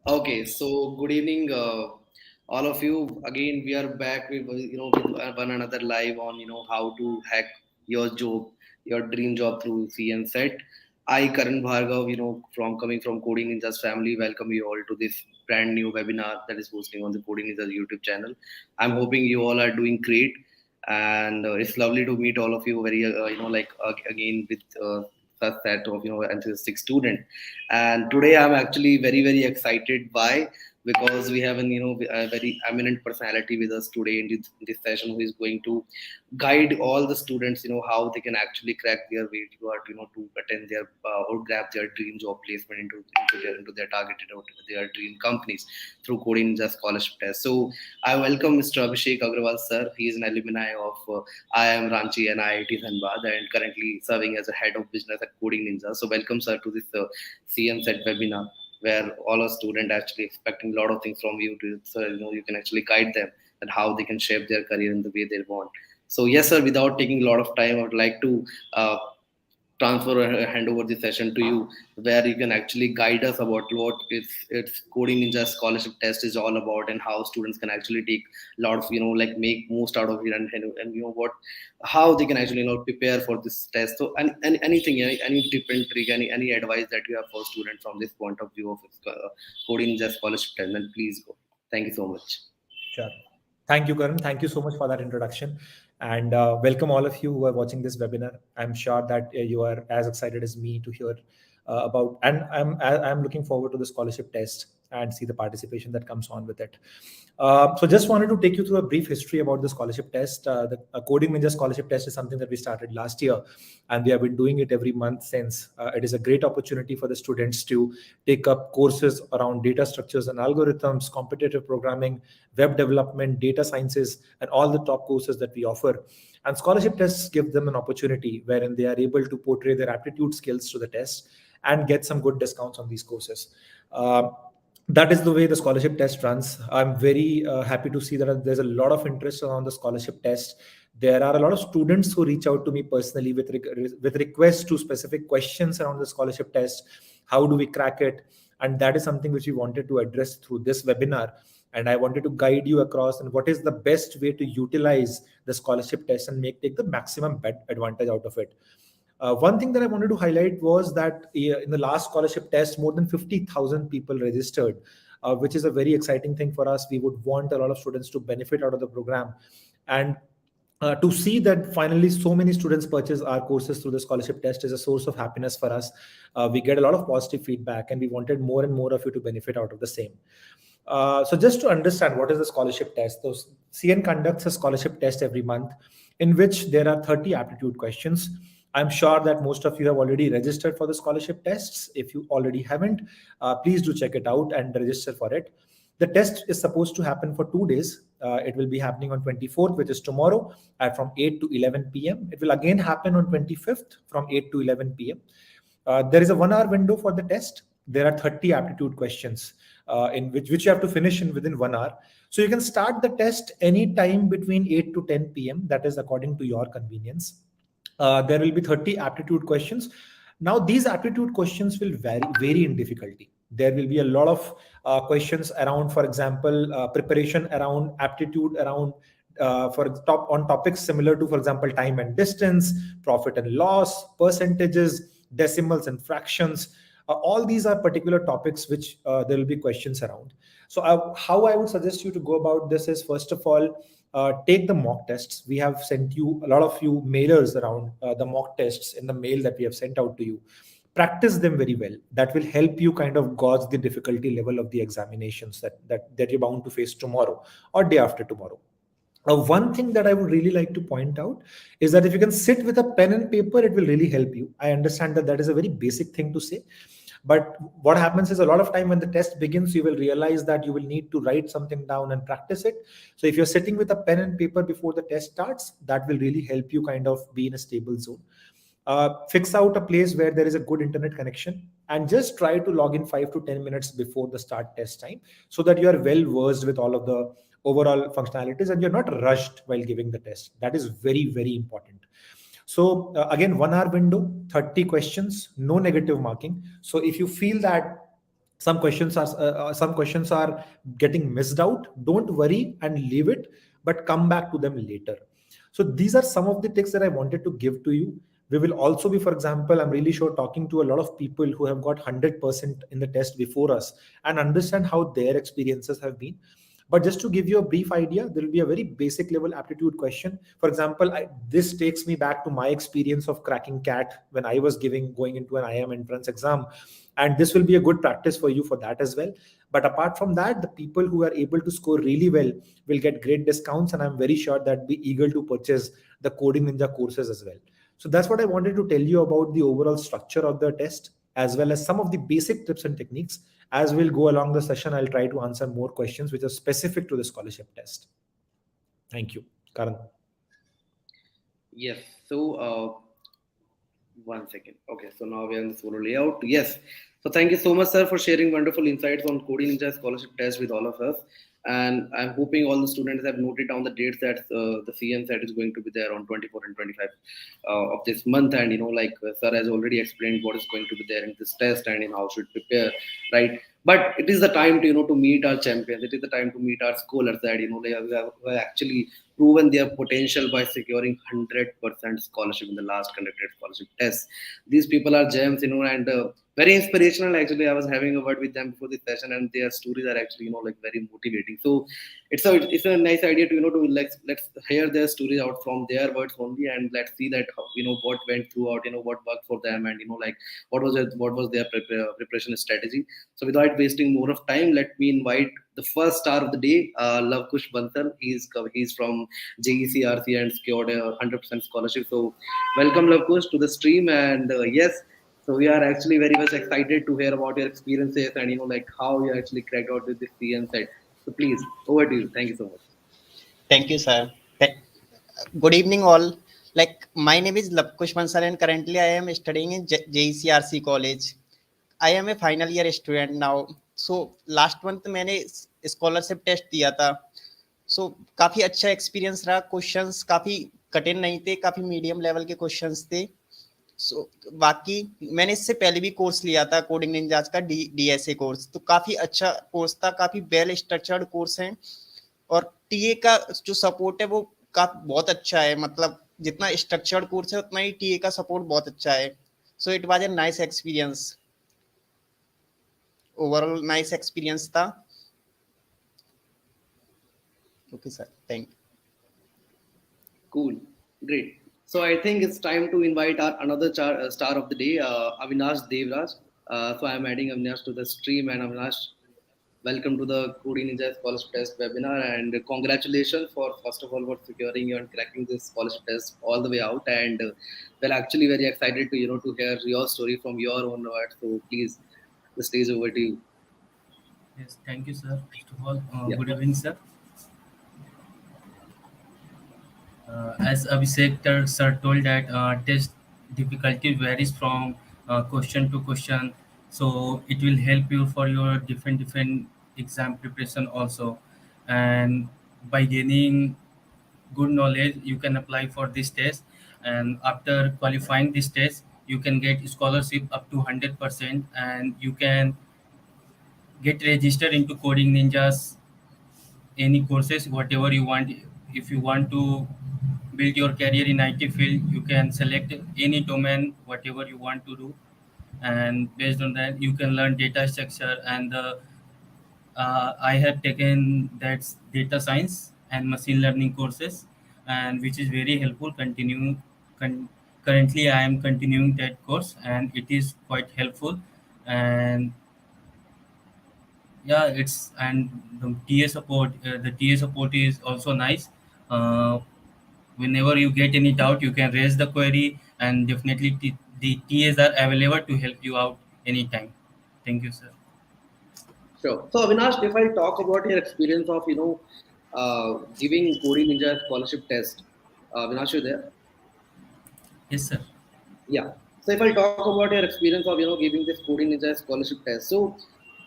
Okay, so good evening, all of you. Again, we are back with with one another live on how to hack your job, your dream job through CNSAT. I, Karan Bhargav, from coming from Coding Ninjas family, welcome you all to this brand new webinar that is hosting on the Coding Ninjas YouTube channel. I'm hoping you all are doing great, and it's lovely to meet all of you. Very again with such set of enthusiastic student. And today I'm actually very excited. Why? Because we have a very eminent personality with us today in this session, who is going to guide all the students how they can actually crack their way toward to attend their or grab their dream job placement into their targeted or their dream companies through coding just scholarship test. So I welcome Mr. Abhishek Agrawal sir. He is an alumni of IIM Ranchi and IIT Dhanbad, and currently serving as a head of business at Coding Ninja. So welcome sir to this CNSAT webinar, where all our students actually expecting a lot of things from you to, so you can actually guide them and how they can shape their career in the way they want. So yes sir, without taking a lot of time, I would like to transfer or hand over the session to you, where you can actually guide us about what it's coding ninja scholarship test is all about, and how students can actually take a lot of like make most out of it, and what how they can actually prepare for this test. So and anything, any tip and trick, any advice that you have for students from this point of view of coding ninja scholarship test, then please go. Thank you so much. Sure. Thank you, Karan. Thank you so much for that introduction. And welcome all of you who are watching this webinar. I'm sure that you are as excited as me to hear about, and I'm looking forward to the scholarship test and see the participation that comes on with it. So just wanted to take you through a brief history about the scholarship test. The Coding Ninja scholarship test is something that we started last year, and we have been doing it every month since. It is a great opportunity for the students to take up courses around data structures and algorithms, competitive programming, web development, data sciences, and all the top courses that we offer. And scholarship tests give them an opportunity wherein they are able to portray their aptitude skills to the test and get some good discounts on these courses. That is the way the scholarship test runs. I'm very happy to see that there's a lot of interest around the scholarship test. There are a lot of students who reach out to me personally with requests to specific questions around the scholarship test. How do we crack it? And that is something which we wanted to address through this webinar. And I wanted to guide you across and what is the best way to utilize the scholarship test and take the maximum advantage out of it. One thing that I wanted to highlight was that in the last scholarship test, more than 50,000 people registered, which is a very exciting thing for us. We would want a lot of students to benefit out of the program. And to see that finally so many students purchase our courses through the scholarship test is a source of happiness for us. We get a lot of positive feedback, and we wanted more and more of you to benefit out of the same. So just to understand what is the scholarship test, those CN conducts a scholarship test every month in which there are 30 aptitude questions. I'm sure that most of you have already registered for the scholarship tests. If you already haven't, please do check it out and register for it. The test is supposed to happen for 2 days. It will be happening on 24th, which is tomorrow, from 8 to 11 p.m. It will again happen on 25th from 8 to 11 p.m. There is a 1 hour window for the test. There are 30 aptitude questions in which you have to finish in within 1 hour. So you can start the test any time between 8 to 10 p.m. That is according to your convenience. There will be 30 aptitude questions. Now, these aptitude questions will vary in difficulty. There will be a lot of questions around, for example, preparation around aptitude around on topics similar to, for example, time and distance, profit and loss, percentages, decimals and fractions. All these are particular topics which there will be questions around. So how I would suggest you to go about this is, first of all, take the mock tests. We have sent you, a lot of you mailers around the mock tests in the mail that we have sent out to you. Practice them very well. That will help you kind of gauge the difficulty level of the examinations that you're bound to face tomorrow or day after tomorrow. One thing that I would really like to point out is that if you can sit with a pen and paper, it will really help you. I understand that that is a very basic thing to say. But what happens is, a lot of time when the test begins, you will realize that you will need to write something down and practice it. So if you're sitting with a pen and paper before the test starts, that will really help you kind of be in a stable zone. Fix out a place where there is a good internet connection, and just try to log in 5 to 10 minutes before the start test time, so that you are well versed with all of the overall functionalities and you're not rushed while giving the test. That is very important. So again, 1 hour window, 30 questions, no negative marking. So if you feel that Some questions are getting missed out. Don't worry and leave it, but come back to them later. So these are some of the tips that I wanted to give to you. We will also be, for example, I'm really sure, talking to a lot of people who have got 100% in the test before us and understand how their experiences have been. But just to give you a brief idea, there will be a very basic level aptitude question. For example, this takes me back to my experience of cracking CAT when I was going into an IIM entrance exam. And this will be a good practice for you for that as well. But apart from that, the people who are able to score really well will get great discounts. And I'm very sure that be eager to purchase the Coding Ninja courses as well. So that's what I wanted to tell you about the overall structure of the test, as well as some of the basic tips and techniques. As we'll go along the session, I'll try to answer more questions which are specific to the scholarship test. Thank you. Karan. Yes. So, 1 second. Okay, so now we are in the solo layout. Yes. So thank you so much, sir, for sharing wonderful insights on Coding Ninja scholarship test with all of us. And I'm hoping all the students have noted down the dates that the CNSAT is going to be there on 24 and 25 of this month. And sir has already explained what is going to be there in this test and how should prepare, right? But it is the time to to meet our champions. It is the time to meet our scholars that they have actually proven their potential by securing 100% scholarship in the last conducted scholarship test. These people are gems, and very inspirational. Actually, I was having a word with them before this session, and their stories are actually, very motivating. So it's a nice idea to to let's hear their stories out from their words only, and let's see that how, what went throughout, what worked for them, and what was their preparation strategy. So without wasting more of time, let me invite the first star of the day, Lavkush Bansal. He's from JECRC and secured a 100% scholarship. So welcome, Lavkush, to the stream. And yes, so we are actually very much excited to hear about your experiences and how you actually cracked out with this CN site. So please, over to you. Thank you so much. Thank you, sir. Good evening, all. Like, my name is Lapkush Bansal, and currently I am studying in JECRC College. I am a final year student now. So last month मैंने scholarship test दिया था. सो काफ़ी अच्छा experience रहा. Questions काफ़ी कठिन नहीं थे, काफ़ी मीडियम लेवल के क्वेश्चंस थे. सो बाकी मैंने इससे पहले भी कोर्स लिया था कोडिंग निंजाज का DSA कोर्स. तो काफ़ी अच्छा कोर्स था, काफ़ी वेल स्ट्रक्चर्ड कोर्स है. और टीए का जो सपोर्ट है वो बहुत अच्छा है. मतलब जितना स्ट्रक्चर्ड कोर्स है उतना ही टीए का सपोर्ट बहुत अच्छा है. So it was a nice experience. Overall nice experience था. Okay sir, thank you. Cool, great. So I think it's time to invite our another star of the day, Avinash Devraj. So I'm adding Avinash to the stream, and Avinash, welcome to the Coding Ninja Scholarship Test webinar, and congratulations for first of all for securing and cracking this scholarship test all the way out. And we're actually very excited to to hear your story from your own words. So please, the stage over to you. Yes, thank you, sir. First of all, Yeah. good evening, sir. As Abhishek sir told that test difficulty varies from question to question, so it will help you for your different exam preparation also, and by gaining good knowledge, you can apply for this test, and after qualifying this test, you can get scholarship up to 100%, and you can get registered into Coding Ninjas any courses whatever you want. If you want to build your career in IT field, you can select any domain whatever you want to do, and based on that you can learn data structure. And I have taken that data science and machine learning courses, and which is very helpful. Currently I am continuing that course, and it is quite helpful. And yeah, it's and the TA support is also nice. uh, Whenever you get any doubt, you can raise the query, and definitely the TAs are available to help you out anytime. Thank you, sir. Sure. So Avinash, if I talk about your experience of giving Coding Ninja scholarship test, Avinash, you there? Yes, sir. Yeah. So if I talk about your experience of giving this Coding Ninja scholarship test, so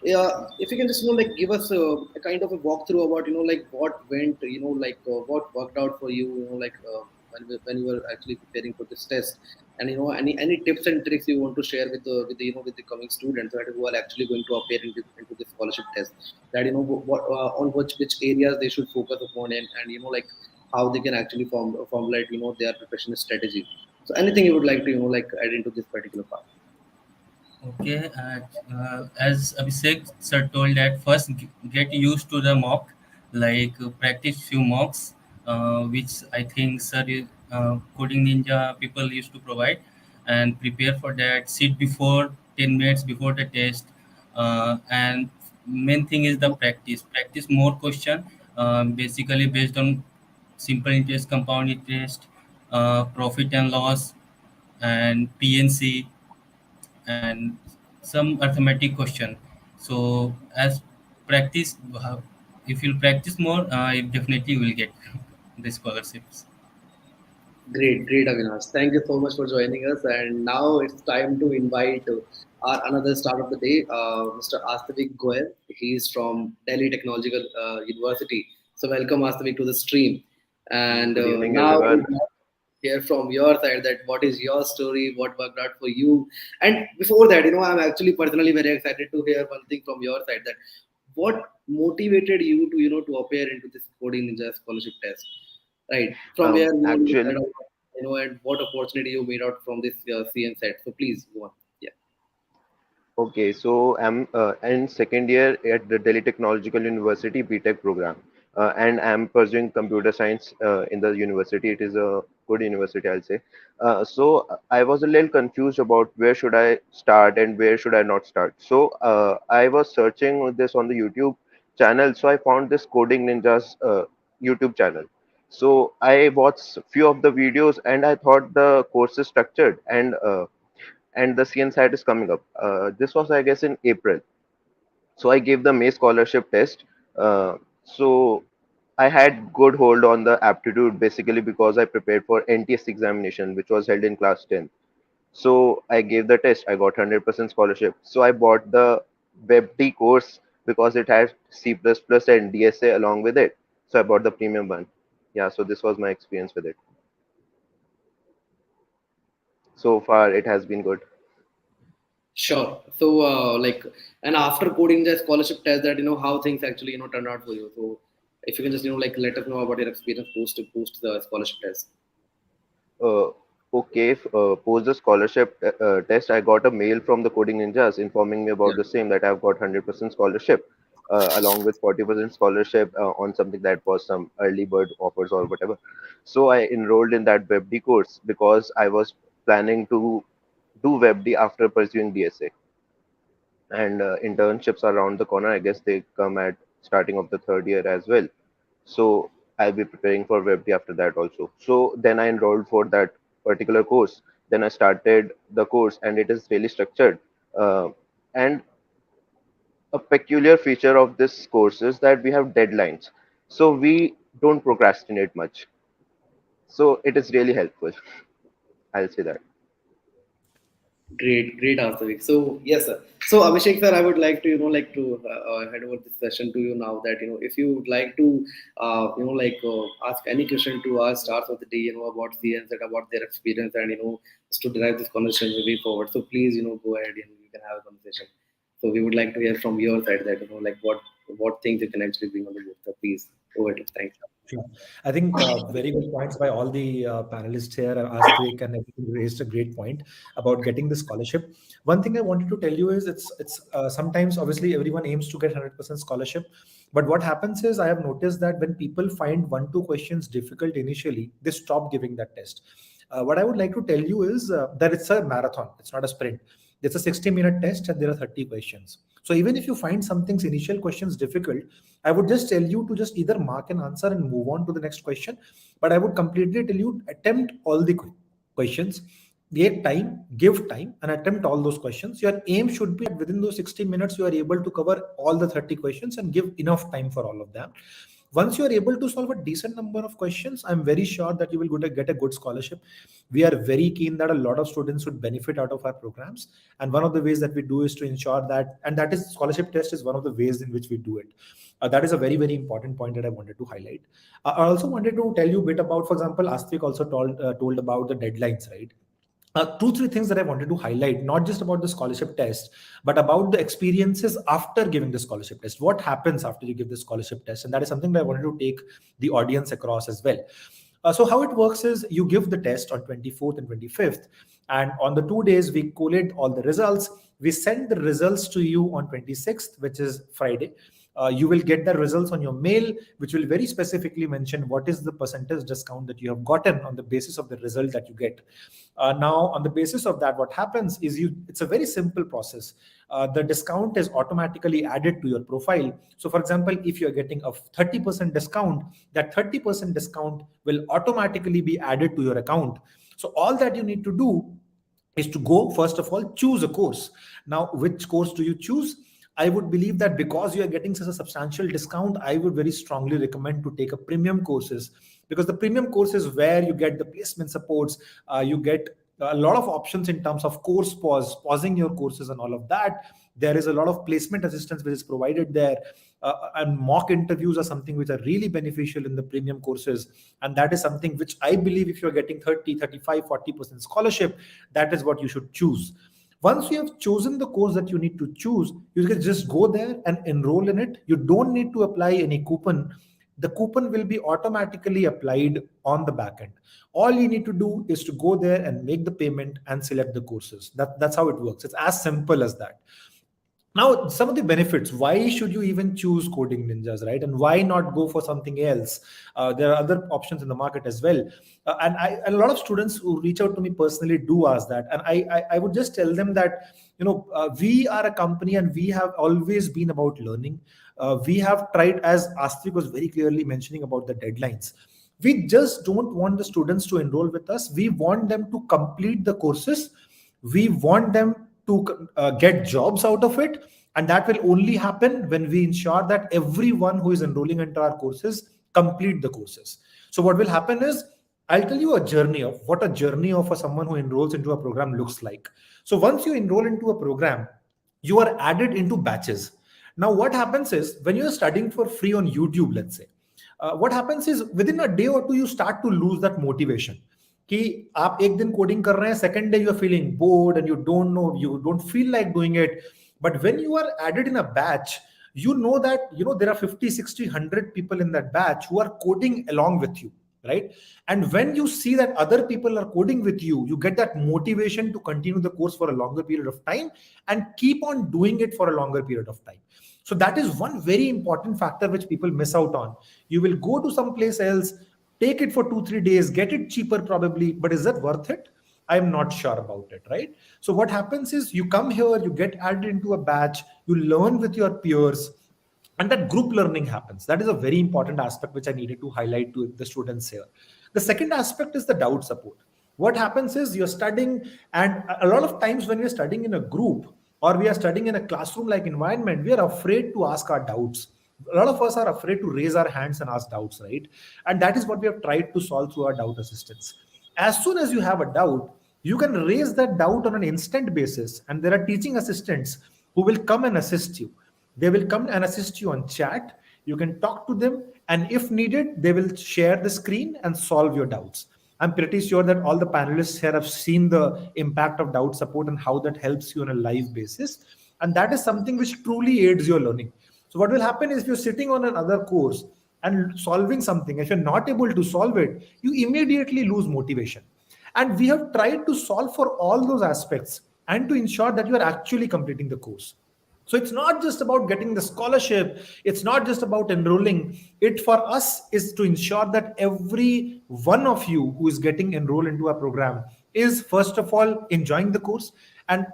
if you can just give us a kind of a walkthrough about what went what worked out for you, when you were actually preparing for this test. And any tips and tricks you want to share with the with the coming students that who are actually going to appear into the scholarship test, that what on which areas they should focus upon, and like how they can actually formulate their preparation strategy. So anything you would like to like add into this particular part? Okay, as Abhishek sir told that first get used to the mock, like practice few mocks, which I think sir coding ninja people used to provide, and prepare for that. Sit before 10 minutes before the test, and main thing is the practice. Practice more question, basically based on simple interest, compound interest, profit and loss, and PNC, and some arithmetic question. So as practice, if you practice more, you definitely will get the scholarships. Great, Avinash. Thank you so much for joining us. And now it's time to invite our another star of the day, Mr. Astavik Goel. He's from Delhi Technological University. So welcome, Astavik, to the stream. And Good evening, now we everyone. want to hear from your side that what is your story, what worked out for you. And before that, I'm actually personally very excited to hear one thing from your side, that what motivated you to to appear into this coding ninja scholarship test, right? From where you said, Actually, and what opportunity you made out from this CNSAT. So please go on. Yeah. okay, so I'm in second year at the Delhi Technological University B.Tech program, and I'm pursuing computer science in the university. It is a good university, I'll say. So I was a little confused about where should I start and where should I not start. So I was searching this on the YouTube channel. So I found this Coding Ninjas YouTube channel. So I watched few of the videos and I thought the course is structured and the CNSAT is coming up. This was, I guess, in April. So I gave the May scholarship test. So I had good hold on the aptitude basically because I prepared for NTS examination, which was held in class 10. So I gave the test. I got 100% scholarship. So I bought the WebD course because it had C++ and DSA along with it. So I bought the premium one. Yeah, so this was my experience with it. So far, it has been good. Sure. So like, and after coding the scholarship test, that how things actually turned out for you. So if you can just like let us know about your experience post the scholarship test. Uh, okay, post the scholarship test, I got a mail from the Coding Ninjas informing me Yeah. about the same that I've got 100% scholarship, along with 40% scholarship on something that was some early bird offers or whatever. So I enrolled in that WebD course because I was planning to do WebD after pursuing DSA. And internships are around the corner. I guess they come at starting of the third year as well. So I'll be preparing for WebD after that also. So then I enrolled for that particular course. Then I started the course, and it is really structured. And a peculiar feature of this course is that we have deadlines, so we don't procrastinate much. So it is really helpful. I'll say that. Great answer, Vic. So yes, sir. So Abhishek sir, I would like to like to head over this session to you now, that if you would like to like ask any question to our stars of the day, about CNSET, about their experience, and just to drive this conversation way forward. So please go ahead and you can have a conversation. So we would like to hear from your side that like what things you can actually bring on the board. So please over to thanks. Sure. I think very good points by all the panelists here. Astvik and everything raised a great point about getting the scholarship. One thing I wanted to tell you is it's sometimes obviously everyone aims to get 100% scholarship, but what happens is I have noticed that when people find 1-2 questions difficult initially, they stop giving that test. What I would like to tell you is that it's a marathon. It's not a sprint. It's a 60-minute test and there are 30 questions. So even if you find some things initial questions difficult, I would just tell you to just either mark an answer and move on to the next question. But I would completely tell you attempt all the questions, take time, give time, and attempt all those questions. Your aim should be that within those 60 minutes, you are able to cover all the 30 questions and give enough time for all of them. Once you are able to solve a decent number of questions, I'm very sure that you will get a good scholarship. We are very keen that a lot of students would benefit out of our programs. And one of the ways that we do is to ensure that, and that is scholarship test is one of the ways in which we do it. That is a very, very important point that I wanted to highlight. I also wanted to tell you a bit about, for example, Astvik also told about the deadlines, right? two, three things that I wanted to highlight, not just about the scholarship test, but about the experiences after giving the scholarship test. What happens after you give the scholarship test? And that is something that I wanted to take the audience across as well. So how it works is you give the test on 24th and 25th, and on the 2 days we collate all the results. We send the results to you on 26th, which is Friday. You will get the results on your mail, which will very specifically mention what is the percentage discount that you have gotten on the basis of the result that you get. Now, on the basis of that, what happens is it's a very simple process. The discount is automatically added to your profile. So, for example, if you're getting a 30% discount, that 30% discount will automatically be added to your account. So, all that you need to do is to go, first of all, choose a course. Now, which course do you choose? I would believe that because you are getting such a substantial discount, I would very strongly recommend to take a premium courses, because the premium courses where you get the placement supports, you get a lot of options in terms of course pausing your courses and all of that. There is a lot of placement assistance which is provided there, and mock interviews are something which are really beneficial in the premium courses. And that is something which I believe if you're getting 30, 35, 40% scholarship, that is what you should choose. Once you have chosen the course that you need to choose, you can just go there and enroll in it. You don't need to apply any coupon. The coupon will be automatically applied on the back end. All you need to do is to go there and make the payment and select the courses. That's how it works. It's as simple as that. Now, some of the benefits, why should you even choose Coding Ninjas, right? And why not go for something else? There are other options in the market as well. And a lot of students who reach out to me personally do ask that. And I would just tell them that, we are a company and we have always been about learning. We have tried, as Astik was very clearly mentioning about the deadlines. We just don't want the students to enroll with us. We want them to complete the courses. We want them to get jobs out of it. And that will only happen when we ensure that everyone who is enrolling into our courses complete the courses. So what will happen is, I'll tell you a journey of what a journey of someone who enrolls into a program looks like. So once you enroll into a program, you are added into batches. Now what happens is, when you're studying for free on YouTube, let's say, what happens is within a day or two, you start to lose that motivation. कि आप एक दिन coding कर रहे हैं, second day you are feeling bored and you don't know, you don't feel like doing it. But when you are added in a batch, you know that there are 50, 60, 100 people in that batch who are coding along with you, right? And when you see that other people are coding with you, you get that motivation to continue the course for a longer period of time and keep on doing it for a longer period of time. So that is one very important factor which people miss out on. You will go to some place else, take it for 2-3 days, get it cheaper probably, but is that worth it? I'm not sure about it, right? So what happens is, you come here, you get added into a batch, you learn with your peers, and that group learning happens. That is a very important aspect which I needed to highlight to the students here. The second aspect is the doubt support. What happens is, you're studying, and a lot of times when we're studying in a group or we are studying in a classroom-like environment, we are afraid to ask our doubts. A lot of us are afraid to raise our hands and ask doubts, right? And that is what we have tried to solve through our doubt assistance. As soon as you have a doubt, you can raise that doubt on an instant basis, and there are teaching assistants who will come and assist you. They will come and assist you on chat. You can talk to them, and if needed, they will share the screen and solve your doubts. I'm pretty sure that all the panelists here have seen the impact of doubt support and how that helps you on a live basis. And that is something which truly aids your learning. So what will happen is, if you're sitting on another course and solving something, if you're not able to solve it, you immediately lose motivation. And we have tried to solve for all those aspects and to ensure that you are actually completing the course. So it's not just about getting the scholarship. It's not just about enrolling. It for us is to ensure that every one of you who is getting enrolled into a program is first of all enjoying the course. And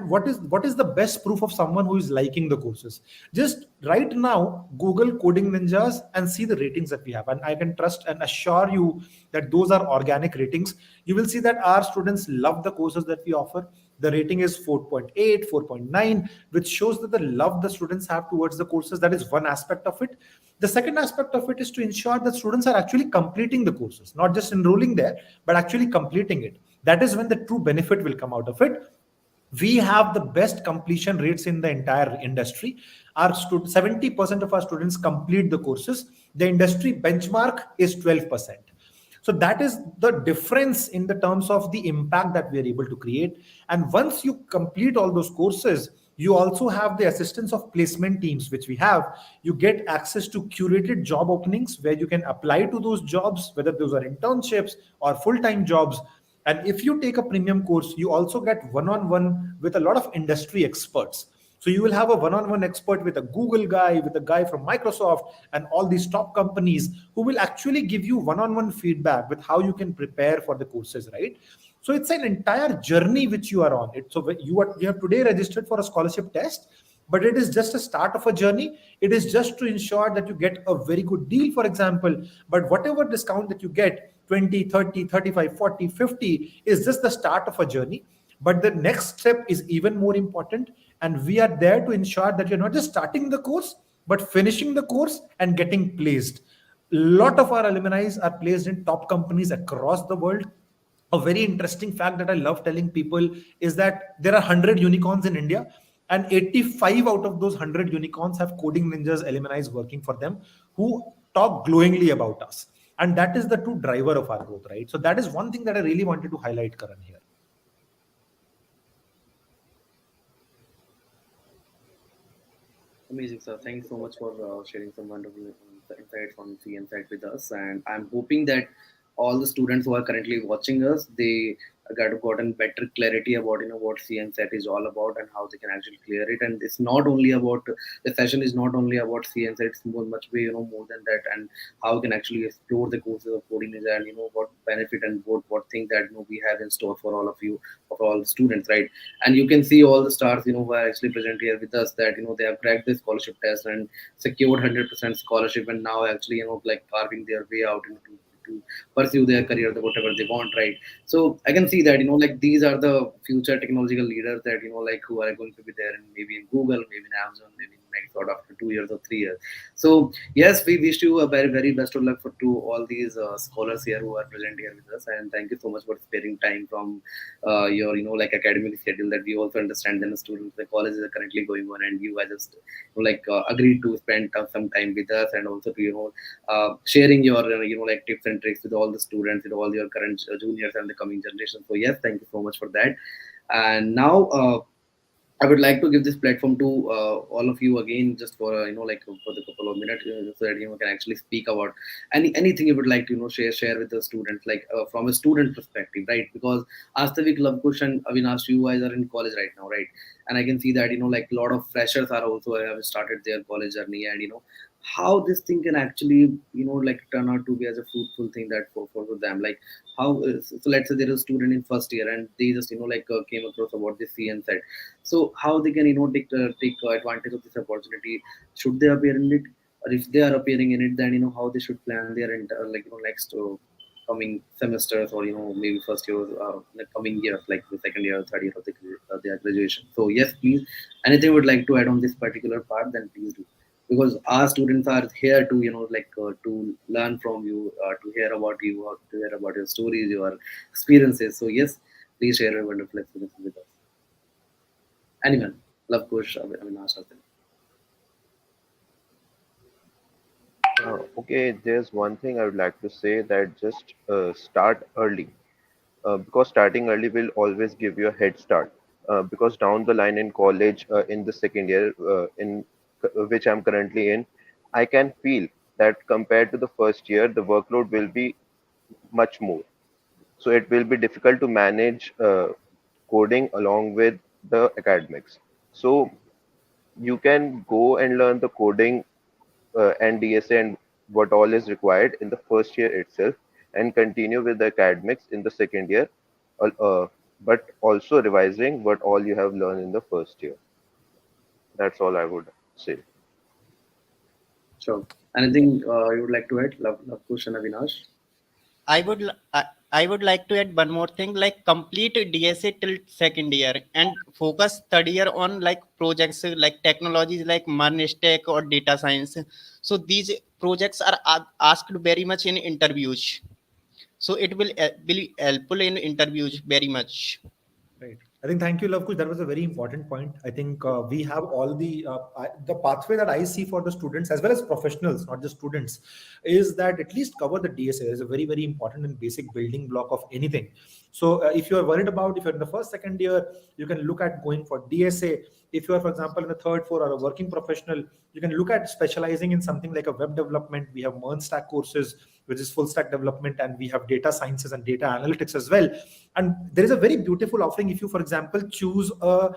what is the best proof of someone who is liking the courses? Just right now, Google Coding Ninjas and see the ratings that we have. And I can trust and assure you that those are organic ratings. You will see that our students love the courses that we offer. The rating is 4.8, 4.9, which shows that the love the students have towards the courses. That is one aspect of it. The second aspect of it is to ensure that students are actually completing the courses, not just enrolling there, but actually completing it. That is when the true benefit will come out of it. We have the best completion rates in the entire industry. 70% of our students complete the courses. The industry benchmark is 12%. So that is the difference in the terms of the impact that we are able to create. And once you complete all those courses, you also have the assistance of placement teams, which we have. You get access to curated job openings where you can apply to those jobs, whether those are internships or full-time jobs. And if you take a premium course, you also get one-on-one with a lot of industry experts. So you will have a one-on-one expert with a Google guy, with a guy from Microsoft, and all these top companies who will actually give you one-on-one feedback with how you can prepare for the courses, right? So it's an entire journey which you are on. So you have today registered for a scholarship test, but it is just a start of a journey. It is just to ensure that you get a very good deal, for example. But whatever discount that you get, 20, 30, 35, 40, 50, is just the start of a journey. But the next step is even more important, and we are there to ensure that you're not just starting the course but finishing the course and getting placed. A lot of our alumni are placed in top companies across the world. A very interesting fact that I love telling people is that there are 100 unicorns in India, and 85 out of those 100 unicorns have coding ninjas alumni working for them who talk glowingly about us. And that is the true driver of our growth, right? So that is one thing that I really wanted to highlight, Karan, here. Amazing, sir. Thanks so much for sharing some wonderful insights on CNSAT with us. And I'm hoping that all the students who are currently watching us, they gotten better clarity about what CNSAT is all about and how they can actually clear it. And it's not only about the session is not only about CNSAT. It's much way more than that, and how we can actually explore the courses of coding is, and what benefit and what thing that we have in store for all of you, for all students, right? And you can see all the stars who are actually present here with us, that they have cracked the scholarship test and secured 100% scholarship, and now actually like carving their way out to pursue their career, whatever they want, right? So I can see that like these are the future technological leaders that like who are going to be there, and maybe in Google, maybe in Amazon, maybe in next sort after 2 years or 3 years. So yes, we wish you a very very best of luck for to all these scholars here who are present here with us, and thank you so much for sparing time from your like academic schedule, that we also understand that the students, the colleges are currently going on, and you are just like agreed to spend some time with us, and also to sharing your like tips and tricks with all the students, with all your current juniors and the coming generation. So yes, thank you so much for that. And now I would like to give this platform to all of you again, just for like for the couple of minutes, so that can actually speak about anything you would like to share with the students, like from a student perspective, right? Because Astavik, Lavkush, and Avinash, you guys are in college right now, right? And I can see that like a lot of freshers are also have started their college journey, and how this thing can actually like turn out to be as a fruitful thing that for them, like how so let's say there is a student in first year, and they just like came across about this CNSAT. So how they can take advantage of this opportunity? Should they appear in it, or if they are appearing in it, then how they should plan their entire like next coming semesters, or maybe first year, the coming years, like the second year, third year of their graduation. So yes, please, anything you would like to add on this particular part, then please do, because our students are here to like to learn from you, to hear about you, or to hear about your stories, your experiences. So yes, please share your wonderful experiences with us. Anyone? Love coach, I mean, ask something. Okay, there's one thing I would like to say, that just start early, because starting early will always give you a head start. Because down the line in college, in the second year, in which I'm currently in, I can feel that compared to the first year, the workload will be much more. So it will be difficult to manage coding along with the academics. So you can go and learn the coding and DSA and what all is required in the first year itself, and continue with the academics in the second year, but also revising what all you have learned in the first year. That's all I would say. Sure. Anything you would like to add? Love coach and Avinash. I would I would like to add one more thing, like complete DSA till second year and focus third year on like projects like technologies like Tech or data science. So these projects are asked very much in interviews. So it will be helpful in interviews very much. Right. I think thank you, Lavkush. That was a very important point. I think we have all the pathway that I see for the students as well as professionals, not just students, is that at least cover the DSA. Is a very very important and basic building block of anything. So if you are worried about if you're in the first second year, you can look at going for DSA. If you are, for example, in the third, fourth, or a working professional, you can look at specializing in something like a web development. We have MERN stack courses, which is full stack development, and we have data sciences and data analytics as well. And there is a very beautiful offering if you, for example, choose a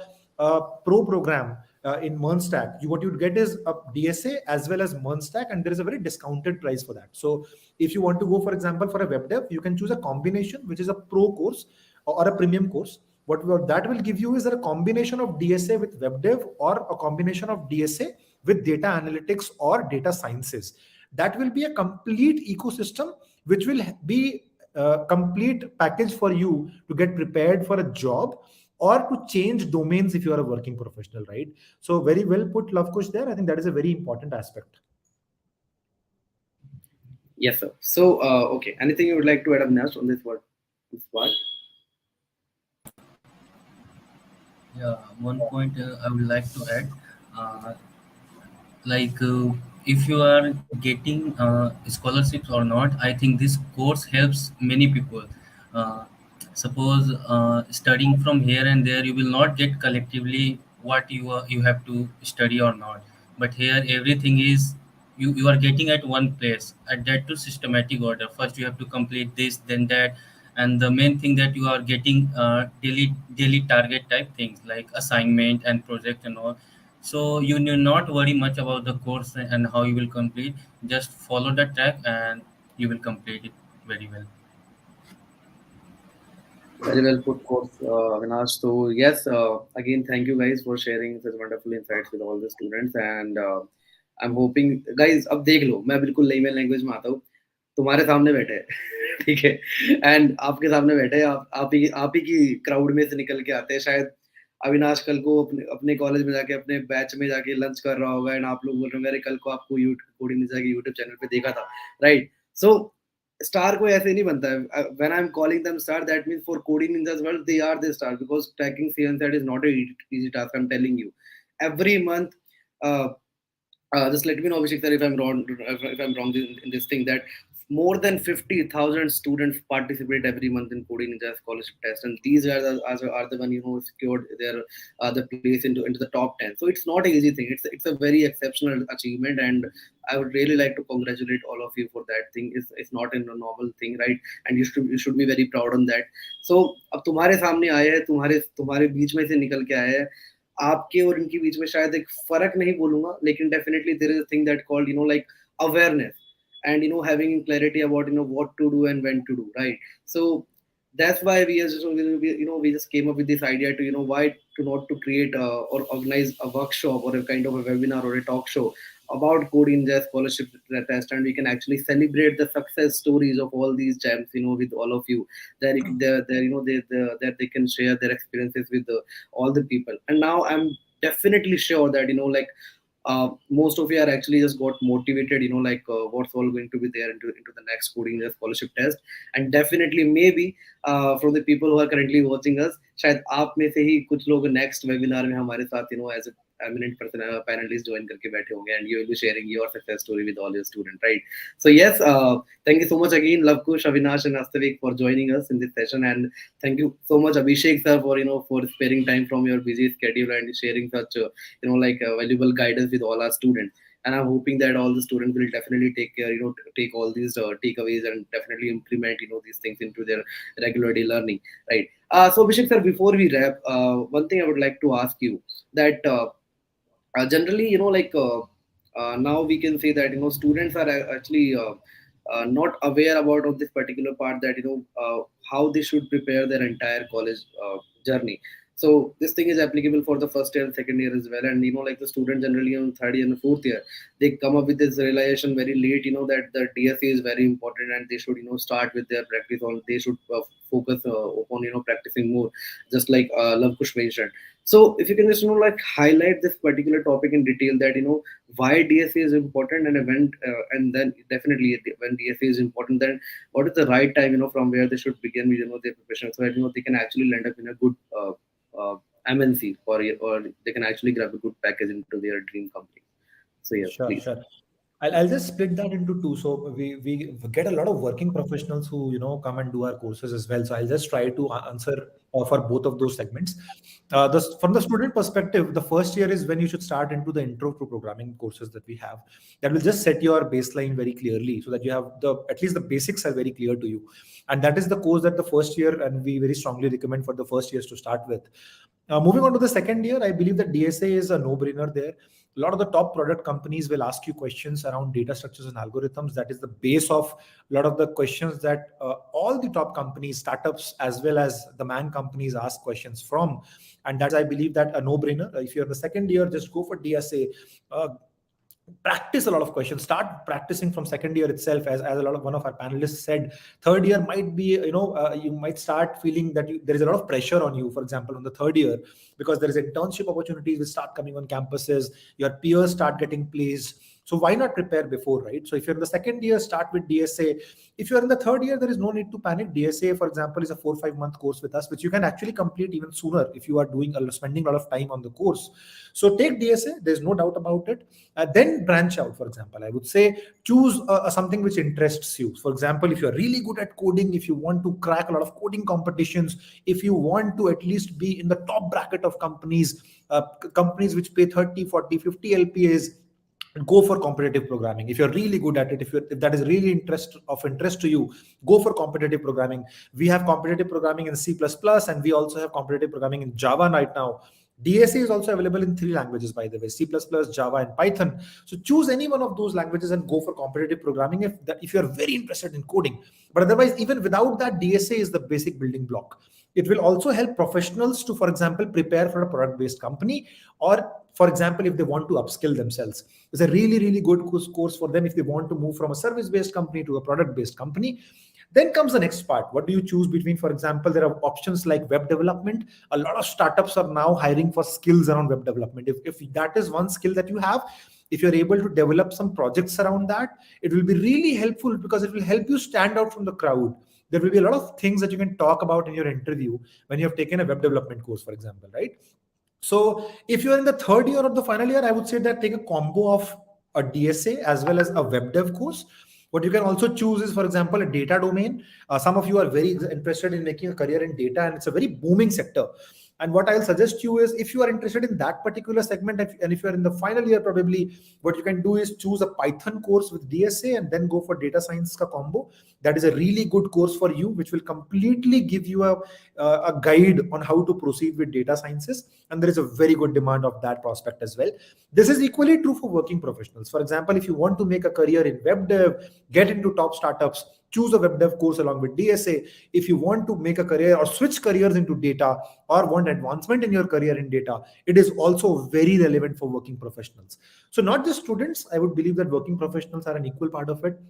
pro program in MERN stack. What you'd get is a DSA as well as MERN stack, and there is a very discounted price for that. So if you want to go, for example, for a web dev, you can choose a combination, which is a pro course or a premium course. What that will give you is a combination of DSA with web dev or a combination of DSA with data analytics or data sciences. That will be a complete ecosystem, which will be a complete package for you to get prepared for a job or to change domains if you are a working professional, right? So very well put, Lavkush, there. I think that is a very important aspect. Yes, sir. So, okay. Anything you would like to add, Avinash, on this word? This part? Yeah, one point I would like to add. Uh, like if you are getting scholarships or not, I think this course helps many people. uh, Suppose studying from here and there, you will not get collectively what you have to study or not, but here everything is, you are getting at one place, at that to systematic order. First you have to complete this, then that, and the main thing that you are getting daily target type things like assignment and project and all. So you need not worry much about the course and how you will complete. Just follow the track and you will complete it very well. Very well put, course, Avinash. So, yes, again, thank you guys for sharing such wonderful insights with all the students. And I'm hoping, guys, अब देख लो, मैं बिल्कुल layman language में आता हूँ. तुम्हारे सामने बैठे हैं, ठीक है, एंड आपके सामने बैठे हैं, आप ही की क्राउड में से निकल के आते हैं शायद. अविनाश कल को अपने कॉलेज में जाके अपने बैच में जाके लंच कर रहा होगा, एंड आप लोग बोल रहे होंगे अरे कल को आपको कोडिंग निंजा के यूट्यूब चैनल पे देखा था, राइट? सो स्टार कोई ऐसे नहीं बनता है. When I am calling them star, that means for Coding Ninjas world they are the star, because cracking CNSAT is not a easy task. I'm telling you, every month. Just let me know, Abhishek sir, if I'm wrong. If I'm wrong in this thing, that more than 50,000 students participate every month in Coding Ninja scholarship test, and these are the one who secured their the place into the top 10. So it's not an easy thing. It's a very exceptional achievement, and I would really like to congratulate all of you for that thing. It's not a normal thing, right? And you should be very proud on that. So अब तुम्हारे सामने आए हैं, तुम्हारे तुम्हारे बीच में से निकल के आए हैं. आपके और इनके बीच में शायद एक फर्क नहीं बोलूंगा, लेकिन definitely there is a thing that called like awareness, and having clarity about what to do and when to do, right? So that's why we just came up with this idea to why to not to create or organize a workshop or a kind of a webinar or a talk show about Code Ninja scholarship test, and we can actually celebrate the success stories of all these champs, with all of you. That that they can share their experiences with all the people. And now I'm definitely sure that most of you are actually just got motivated, what's all going to be there into the next Coding Ninja scholarship test. And definitely maybe from the people who are currently watching us, शायद आप में से ही कुछ लोग next webinar में हमारे साथ as a eminent person panelist join करके बैठे होंगे, and you will be sharing your success story with all your students, right? So yes, thank you so much again, Lavkush, Avinash, and Astavik for joining us in this session, and thank you so much, Abhishek sir, for for sparing time from your busy schedule and sharing such valuable guidance with all our students. And I'm hoping that all the students will definitely take care, take all these takeaways and definitely implement these things into their regular day learning, right? So Abhishek sir, before we wrap, one thing I would like to ask you, that generally now we can say that students are actually not aware about of this particular part, that how they should prepare their entire college journey. So this thing is applicable for the first year and second year as well. And the student generally on third year and fourth year, they come up with this realization very late, that the DSA is very important, and they should start with their practice on. They should focus upon practicing more, just like Lavkush mentioned. So if you can just highlight this particular topic in detail, that why DSA is important, and and then definitely when DSA is important, then what is the right time from where they should begin with their preparation, so that they can actually land up in a good MNC, or they can actually grab a good package into their dream company. So yes, Sure, please. sure. I'll just split that into two. So we get a lot of working professionals who come and do our courses as well. So I'll just try to answer for both of those segments. From the student perspective, the first year is when you should start into the intro to programming courses that we have. That will just set your baseline very clearly, so that you have at least the basics are very clear to you. And that is the course that the first year, and we very strongly recommend for the first years to start with. Moving on to the second year, I believe that DSA is a no-brainer there. A lot of the top product companies will ask you questions around data structures and algorithms. That is the base of a lot of the questions that all the top companies, startups, as well as the man companies ask questions from. And that's, I believe, that a no-brainer. If you're in the second year, just go for DSA. Practice a lot of questions, start practicing from second year itself. As a lot of one of our panelists said, third year might be, you might start feeling that there is a lot of pressure on you, for example, on the third year, because there is internship opportunities will start coming on campuses, your peers start getting placed. So why not prepare before, right? So if you're in the second year, start with DSA. If you're in the third year, there is no need to panic. DSA, for example, is a 4-5 month course with us, which you can actually complete even sooner if you are spending a lot of time on the course. So take DSA, there's no doubt about it. Then branch out. For example, I would say choose something which interests you. For example, if you're really good at coding, if you want to crack a lot of coding competitions, if you want to at least be in the top bracket of companies which pay 30, 40, 50 LPAs, go for competitive programming. If you're really good at it, if that is really interest to you, go for competitive programming. We have competitive programming in C++, and we also have competitive programming in Java right now. DSA is also available in 3 languages, by the way: C++, Java, and Python. So choose any one of those languages and go for competitive programming if you're very interested in coding. But otherwise, even without that, DSA is the basic building block. It will also help professionals to, for example, prepare for a product-based company, or, for example, if they want to upskill themselves. It's a really, really good course for them if they want to move from a service-based company to a product-based company. Then comes the next part. What do you choose between? For example, there are options like web development. A lot of startups are now hiring for skills around web development. If that is one skill that you have, if you're able to develop some projects around that, it will be really helpful, because it will help you stand out from the crowd. There will be a lot of things that you can talk about in your interview when you have taken a web development course, for example, right? So if you're in the third year or the final year, I would say that take a combo of a DSA as well as a web dev course. What you can also choose is, for example, a data domain. Some of you are very interested in making a career in data, and it's a very booming sector. And what I'll suggest you is, if you are interested in that particular segment, and if you're in the final year, probably what you can do is choose a Python course with DSA and then go for data science ka combo. That is a really good course for you, which will completely give you a guide on how to proceed with data sciences. And there is a very good demand of that prospect as well. This is equally true for working professionals. For example, if you want to make a career in web dev, get into top startups, choose a web dev course along with DSA. If you want to make a career or switch careers into data, or want advancement in your career in data, it is also very relevant for working professionals. So not just students, I would believe that working professionals are an equal part of it.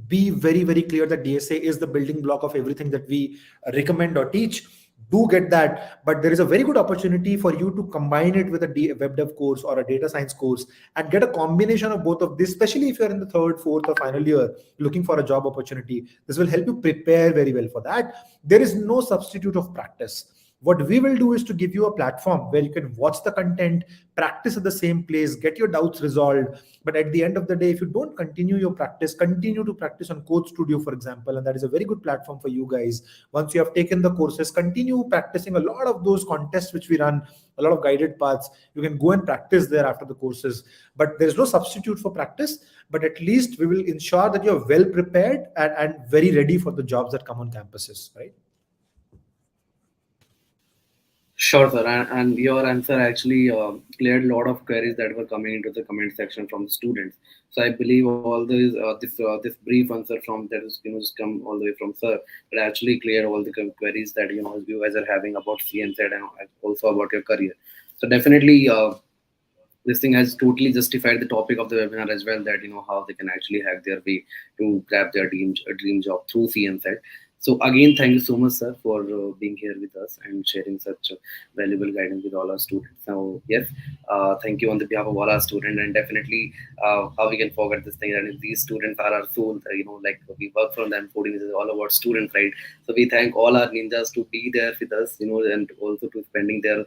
Be very, very clear that DSA is the building block of everything that we recommend or teach. Do get that, but there is a very good opportunity for you to combine it with a web dev course or a data science course, and get a combination of both of this, especially if you're in the third, fourth, or final year looking for a job opportunity. This will help you prepare very well for that. There is no substitute of practice. What we will do is to give you a platform where you can watch the content, practice at the same place, get your doubts resolved. But at the end of the day, if you don't continue your practice, continue to practice on Code Studio, for example, and that is a very good platform for you guys. Once you have taken the courses, continue practicing a lot of those contests which we run, a lot of guided paths. You can go and practice there after the courses. But there's no substitute for practice. But at least we will ensure that you're well prepared and very ready for the jobs that come on campuses, right? Sure, sir. And your answer actually cleared a lot of queries that were coming into the comment section from the students. So I believe all this brief answer from that is just come all the way from sir, it actually cleared all the queries that you guys are having about CNSAT and also about your career. So definitely this thing has totally justified the topic of the webinar as well, that how they can actually hack their way to grab their dream job through CNSAT. So again, thank you so much, sir, for being here with us and sharing such valuable guidance with all our students. So yes, thank you on the behalf of all our students, and definitely how we can forget this thing that these students are our soul. Like we work from them. Coding is all about students, right? So we thank all our ninjas to be there with us, and also to spending their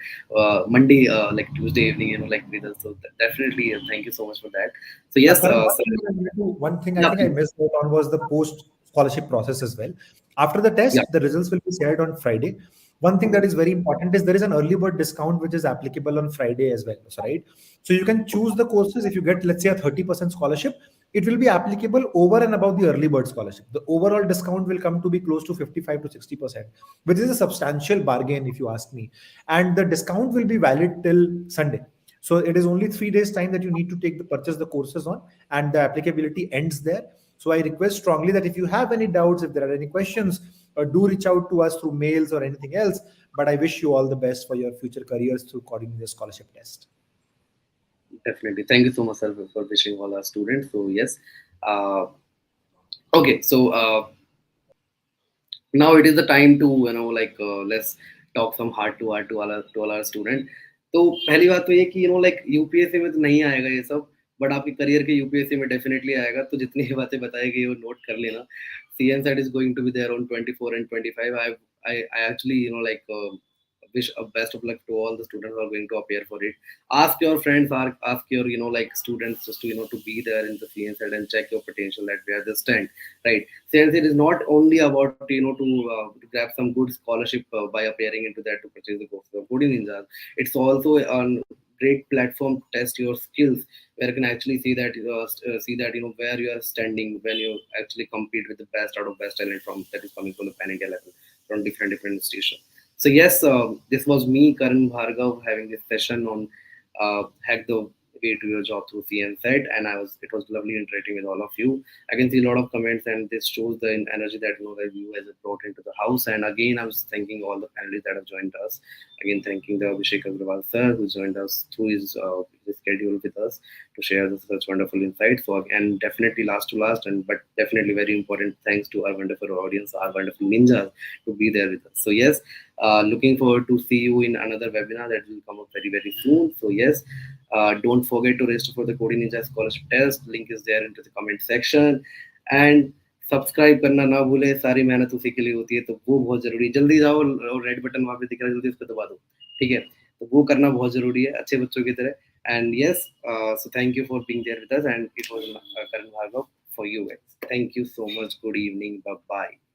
Monday, like Tuesday evening, like with us. So definitely, thank you so much for that. So yes, Karan, sir. one thing I Yeah, think I please. missed out on was the post scholarship process as well. After the Yeah. test, the results will be shared on Friday. One thing that is very important is there is an early bird discount which is applicable on Friday as well. So, right? So you can choose the courses. If you get, let's say, a 30% scholarship, it will be applicable over and above the early bird scholarship. The overall discount will come to be close to 55 to 60%, which is a substantial bargain if you ask me. And the discount will be valid till Sunday. So it is only 3 days time that you need to take the purchase the courses on, and the applicability ends there. So I request strongly that if you have any doubts, if there are any questions, do reach out to us through mails or anything else. But I wish you all the best for your future careers through coding the scholarship test. Definitely. Thank you so much, sir, for wishing all our students. So yes. Uh, okay. So now it is the time to like let's talk some heart to heart to all our student. तो पहली बात तो ये कि like UPSC में तो नहीं आएगा ये सब, बट आपके करियर के यूपीएससी में डेफिनेटली आएगा, तो जितनी भी बातें बताई गई वो नोट कर लेना. CNSAT is going to be there on 24 and 25. I actually like wish a best of luck to all the students who are going to appear for it. Ask your friends, ask your like students just to to be there in the CNSAT and check your potential at where they stand, right? Since it is not only about to grab some good scholarship by appearing into that to purchase the course of coding ninjas, it's also a great platform to test your skills, where you can actually see that where you are standing when you actually compete with the best out of best talent from that is coming from the pan India level from different institutions. So yes, this was me, Karan Bhargav, having this session on hack the way to your job through CNSET, and it was lovely interacting with all of you. I can see a lot of comments, and this shows the energy that that you guys have brought into the house. And again, I was thanking all the panelists that have joined us. Again, thanking the Abhishek Agrawal sir who joined us through his schedule with us to share such wonderful insights. So, and definitely last to last, and but definitely very important, thanks to our wonderful audience, our wonderful ninjas to be there with us. So yes, looking forward to see you in another webinar that will come up very soon. So yes, don't forget to register for the Coding Ninja Scholarship Test. Link is there into the comment section. And subscribe करना ना भूले, सारी मेहनत उसी के लिए होती है, तो वो बहुत जरूरी है. जल्दी जाओ, और रेड बटन वहां पे दिख रहा है, जल्दी उस पर दबा दो, ठीक है? तो वो करना बहुत जरूरी है अच्छे बच्चों की तरह. And yes, so thank you for being there with us, and it was Karan Bhargav for you guys. Thank you so much. Good evening. Bye bye.